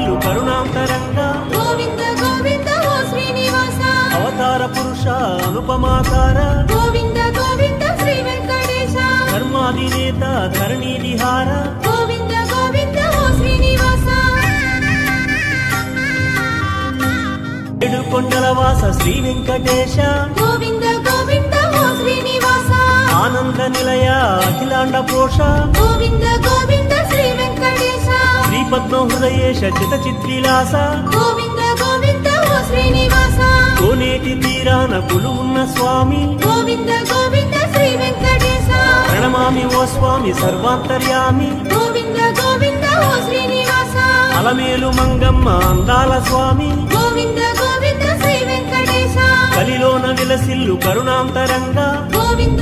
విలసిల్లు కరుణాంతరంగా గోవింద గోవింద ఓ శ్రీనివాస అవతార పురుష అనుపమాకార గోవింద గోవింద శ్రీ వెంకటేశ ధర్మాధినేత ధరణి విహార గోవింద గోవింద ఓ శ్రీనివాస ఏడు కొండల వాస శ్రీ వెంకటేశ గోవింద గోవింద ఓ శ్రీనివాస ఆనంద నిలయ అఖిలాండ పోష గోవింద గోవింద శ్రీ వెంకటేశ శ్రీ పద్మ హృదయేశ చిత చిద్విలాస గోవింద గోవింద ఓ శ్రీనివాస కోనేటి తీరాన కొలువున్న స్వామి గోవింద గోవింద శ్రీ వెంకటేశ ప్రణమామి ఓ స్వామి సర్వాంతర్యామి గోవింద గోవింద ఓ శ్రీనివాస అలమేలు మంగమ్మ అందాల స్వామి గోవింద గోవింద శ్రీ వెంకటేశ కలిలోన విలసిల్లు కరుణాంతరంగా గోవింద